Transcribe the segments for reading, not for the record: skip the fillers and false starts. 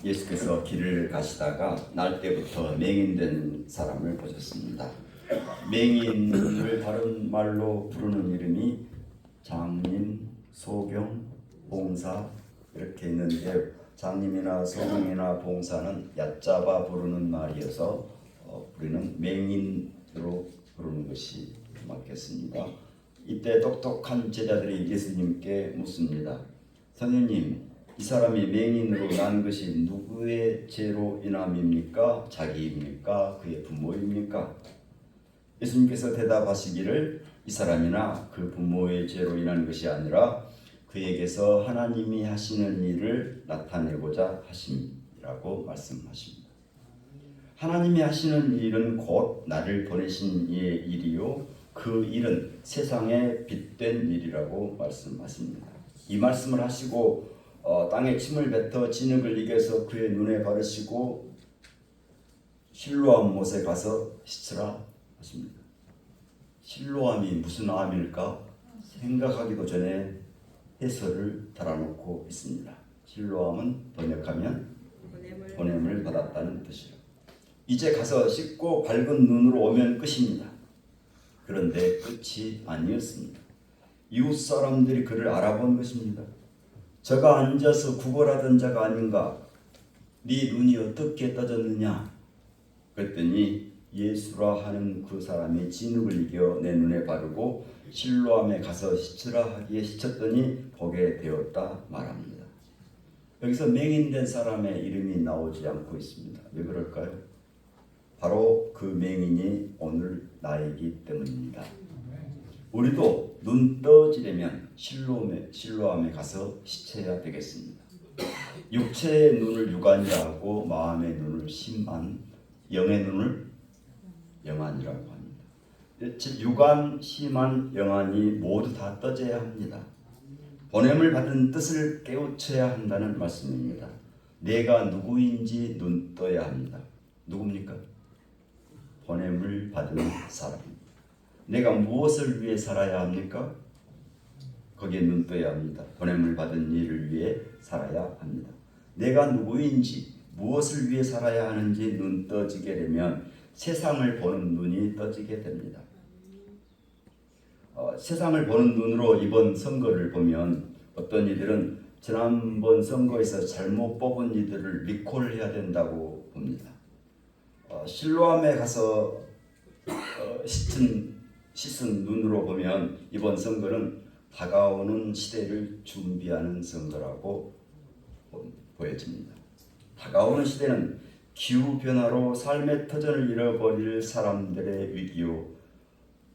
예수께서 길을 가시다가 날 때부터 맹인된 사람을 보셨습니다. 맹인을 다른 말로 부르는 이름이 장님, 소경, 봉사 이렇게 있는데 장님이나 소경이나 봉사는 얕잡아 부르는 말이어서 우리는 맹인으로 부르는 것이 맞겠습니다. 이때 똑똑한 제자들이 예수님께 묻습니다. 선생님, 이 사람이 맹인으로 난 것이 누구의 죄로 인함입니까? 자기입니까? 그의 부모입니까? 예수님께서 대답하시기를 이 사람이나 그 부모의 죄로 인한 것이 아니라 그에게서 하나님이 하시는 일을 나타내고자 하심이라고 말씀하십니다. 하나님이 하시는 일은 곧 나를 보내신 이의 일이요 그 일은 세상에 빛된 일이라고 말씀하십니다. 이 말씀을 하시고 땅에 침을 뱉어 진흙을 이겨서 그의 눈에 바르시고 실로암 못에 가서 씻으라 하십니다. 실로암이 무슨 암일까 생각하기도 전에 해설을 달아놓고 있습니다. 실로암은 번역하면 보냄을 받았다는 뜻이요. 이제 가서 씻고 밝은 눈으로 오면 끝입니다. 그런데 끝이 아니었습니다. 이웃 사람들이 그를 알아본 것입니다. 저가 앉아서 구걸하던 자가 아닌가? 네 눈이 어떻게 떠졌느냐? 그랬더니 예수라 하는 그 사람이 진흙을 이겨 내 눈에 바르고 실로암에 가서 씻으라 하기에 씻었더니 보게 되었다 말합니다. 여기서 맹인된 사람의 이름이 나오지 않고 있습니다. 왜 그럴까요? 바로 그 맹인이 오늘 나이기 때문입니다. 우리도 눈 떠지려면 실로암에 가서 씻어야 되겠습니다. 육체의 눈을 유관이라 하고 마음의 눈을 심안, 영의 눈을 영안이라고 합니다. 즉 유관, 심안, 영안이 모두 다 떠져야 합니다. 보냄을 받은 뜻을 깨우쳐야 한다는 말씀입니다. 내가 누구인지 눈 떠야 합니다. 누굽니까? 보냄을 받은 사람입니다. 내가 무엇을 위해 살아야 합니까? 거기에 눈 떠야 합니다. 보냄을 받은 일을 위해 살아야 합니다. 내가 누구인지 무엇을 위해 살아야 하는지 눈 떠지게 되면 세상을 보는 눈이 떠지게 됩니다. 세상을 보는 눈으로 이번 선거를 보면 어떤 이들은 지난번 선거에서 잘못 뽑은 이들을 리콜해야 된다고 봅니다. 실로암에 가서 씻은 눈으로 보면 이번 선거는 다가오는 시대를 준비하는 선거라고 보여집니다. 다가오는 시대는 기후변화로 삶의 터전을 잃어버릴 사람들의 위기요,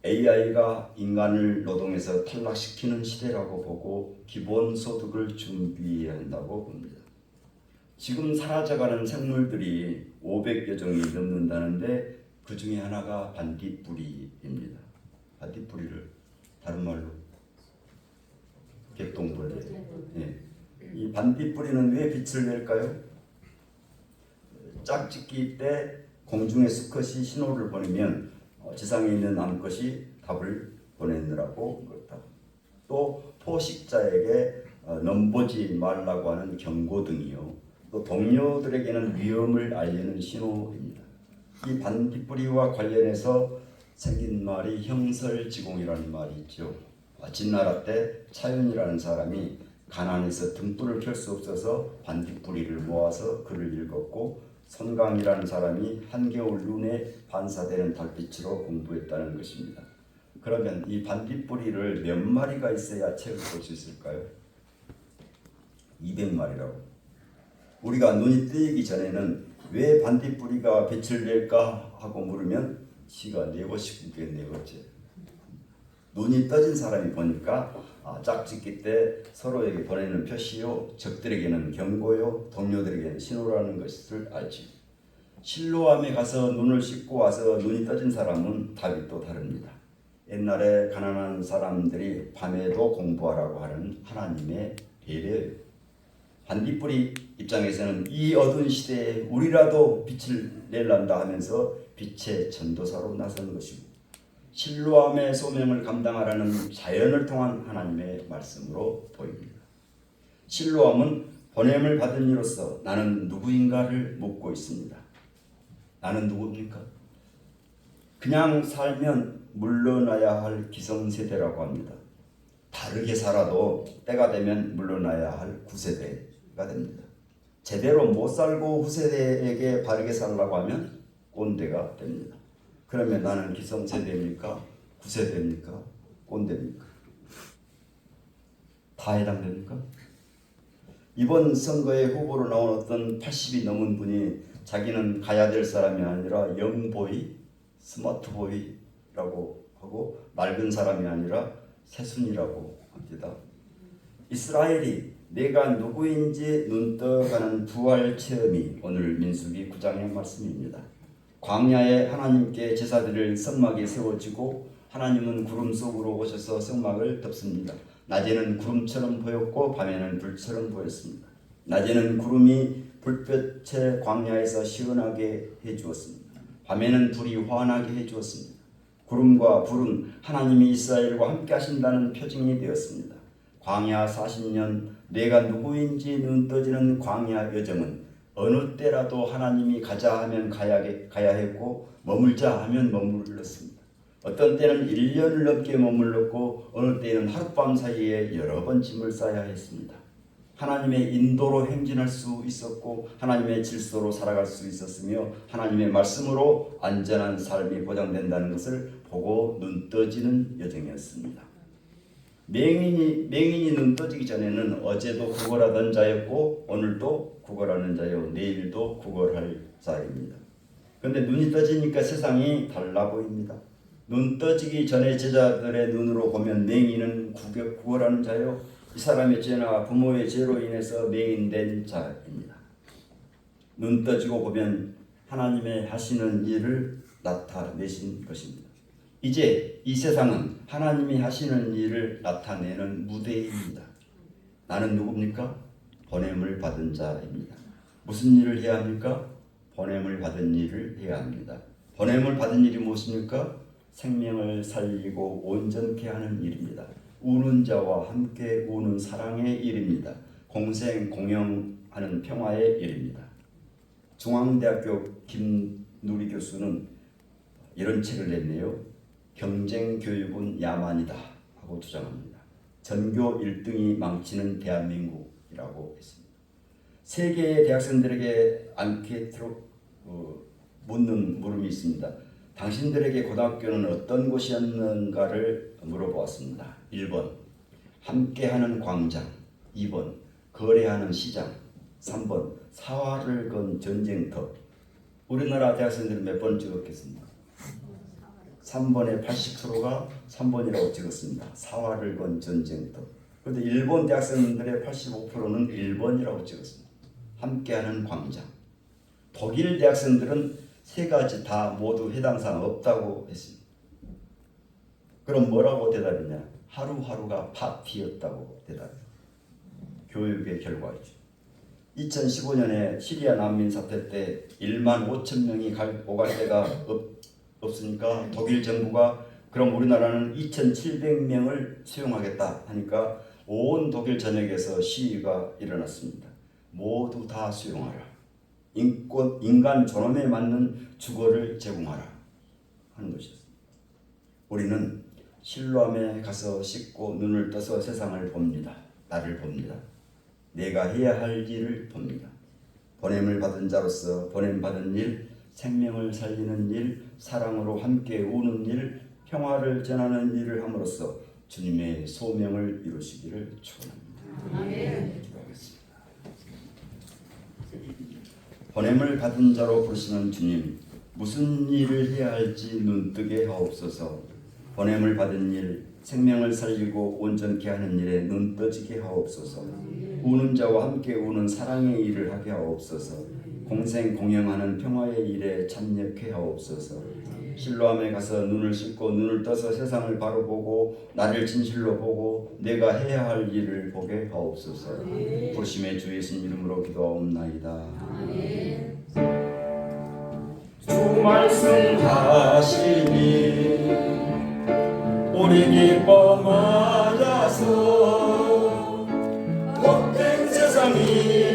AI가 인간을 노동에서 탈락시키는 시대라고 보고 기본소득을 준비해야 한다고 봅니다. 지금 사라져가는 생물들이 500여 종이 넘는다는데 그 중에 하나가 반딧불이입니다. 반딧불이를 다른 말로 개똥벌레. 네. 이 반딧불이는 왜 빛을 낼까요? 짝짓기 때 공중의 수컷이 신호를 보내면 지상에 있는 암컷이 답을 보내느라고 그렇다. 또 포식자에게 넘보지 말라고 하는 경고등이요. 또 동료들에게는 위험을 알리는 신호입니다. 이 반딧불이와 관련해서 생긴 말이 형설지공이라는 말이 있죠. 진나라 때 차윤이라는 사람이 가난해서 등불을 켤 수 없어서 반딧불이를 모아서 글을 읽었고 손강이라는 사람이 한겨울 눈에 반사되는 달빛으로 공부했다는 것입니다. 그러면 이 반딧불이를 몇 마리가 있어야 책을 볼 수 있을까요? 200마리라고. 우리가 눈이 뜨이기 전에는 왜 반딧불이가 빛을 낼까 하고 물으면 시가 네고싶게 네고째. 눈이 떠진 사람이 보니까 짝짓기 때 서로에게 보내는 표시요, 적들에게는 경고요, 동료들에게는 신호라는 것을 알지. 실로암에 가서 눈을 씻고 와서 눈이 떠진 사람은 답이 또 다릅니다. 옛날에 가난한 사람들이 밤에도 공부하라고 하는 하나님의 배려예요. 반딧불이 입장에서는 이 어두운 시대에 우리라도 빛을 낼란다 하면서 빛의 전도사로 나선 것이고, 실로암의 소명을 감당하라는 자연을 통한 하나님의 말씀으로 보입니다. 실로암은 보냄을 받은 이로서 나는 누구인가를 묻고 있습니다. 나는 누굽니까? 그냥 살면 물러나야 할 기성세대라고 합니다. 다르게 살아도 때가 되면 물러나야 할 구세대가 됩니다. 제대로 못 살고 후세대에게 바르게 살라고 하면 꼰대가 됩니다. 그러면 나는 기성세대입니까? 구세대입니까? 꼰대입니까? 다 해당됩니까? 이번 선거에 후보로 나온 어떤 80이 넘은 분이 자기는 가야 될 사람이 아니라 영보이, 스마트보이라고 하고 낡은 사람이 아니라 새순이라고 합니다. 이스라엘이 내가 누구인지 눈떠가는 부활 체험이 오늘 민수기 9장의 말씀입니다. 광야에 하나님께 제사드릴 성막이 세워지고 하나님은 구름 속으로 오셔서 성막을 덮습니다. 낮에는 구름처럼 보였고 밤에는 불처럼 보였습니다. 낮에는 구름이 불볕에 광야에서 시원하게 해주었습니다. 밤에는 불이 환하게 해주었습니다. 구름과 불은 하나님이 이스라엘과 함께 하신다는 표징이 되었습니다. 광야 40년 내가 누구인지 눈떠지는 광야 여정은 어느 때라도 하나님이 가자 하면 가야 했고 머물자 하면 머물렀습니다. 어떤 때는 1년을 넘게 머물렀고 어느 때는 하룻밤 사이에 여러 번 짐을 싸야 했습니다. 하나님의 인도로 행진할 수 있었고 하나님의 질서로 살아갈 수 있었으며 하나님의 말씀으로 안전한 삶이 보장된다는 것을 보고 눈떠지는 여정이었습니다. 맹인이 눈떠지기 전에는 어제도 구걸하던 자였고 오늘도 구걸하는 자요 내일도 구걸할 자입니다. 그런데 눈이 떠지니까 세상이 달라 보입니다. 눈 떠지기 전에 제자들의 눈으로 보면 맹인은 구걸하는 자요 이 사람의 죄나 부모의 죄로 인해서 맹인된 자입니다. 눈 떠지고 보면 하나님의 하시는 일을 나타내신 것입니다. 이제 이 세상은 하나님이 하시는 일을 나타내는 무대입니다. 나는 누굽니까? 보냄을 받은 자입니다. 무슨 일을 해야 합니까? 보냄을 받은 일을 해야 합니다. 보냄을 받은 일이 무엇입니까? 생명을 살리고 온전케 하는 일입니다. 우는 자와 함께 우는 사랑의 일입니다. 공생 공영하는 평화의 일입니다. 중앙대학교 김누리 교수는 이런 책을 냈네요. 경쟁 교육은 야만이다 하고 주장합니다. 전교 1등이 망치는 대한민국이라고 했습니다. 세계의 대학생들에게 앙케이트로 묻는 물음이 있습니다. 당신들에게 고등학교는 어떤 곳이었는가를 물어보았습니다. 1번 함께하는 광장, 2번 거래하는 시장, 3번 사활을 건 전쟁터. 우리나라 대학생들은 몇 번 찍었겠습니까? 3번의 80%가 3번이라고 찍었습니다. 사활을 건 전쟁터. 그런데 일본 대학생들의 85%는 1번이라고 찍었습니다. 함께하는 광장. 독일 대학생들은 세 가지 다 모두 해당 사항 없다고 했습니다. 그럼 뭐라고 대답했냐? 하루하루가 파티였다고 대답했습니다. 교육의 결과이죠. 2015년에 시리아 난민 사태 때 1만 5천 명이 오갈 데가 없으니까 독일 정부가 그럼 우리나라는 2,700명을 수용하겠다 하니까 온 독일 전역에서 시위가 일어났습니다. 모두 다 수용하라. 인간 존엄에 맞는 주거를 제공하라 하는 것이었습니다. 우리는 실로암에 가서 씻고 눈을 떠서 세상을 봅니다. 나를 봅니다. 내가 해야 할 일을 봅니다. 보냄을 받은 자로서 보냄받은 일, 생명을 살리는 일, 사랑으로 함께 우는 일, 평화를 전하는 일을 함으로써 주님의 소명을 이루시기를 축원합니다. 아멘. 기도하겠습니다. 보냄을 받은 자로 부르시는 주님, 무슨 일을 해야 할지 눈뜨게 하옵소서. 보냄을 받은 일, 생명을 살리고 온전케 하는 일에 눈떠지게 하옵소서. 우는 자와 함께 우는 사랑의 일을 하게 하옵소서. 공생 공영하는 평화의 일에 참여케 하옵소서. 실로암에 가서 눈을 씻고 눈을 떠서 세상을 바로 보고 나를 진실로 보고 내가 해야 할 일을 보게 하옵소서. 부르심의 주 예수님 이름으로 기도하옵나이다. 주 말씀하시니 우리 기뻐 맞아서 복된 세상이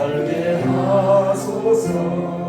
살게 하소서.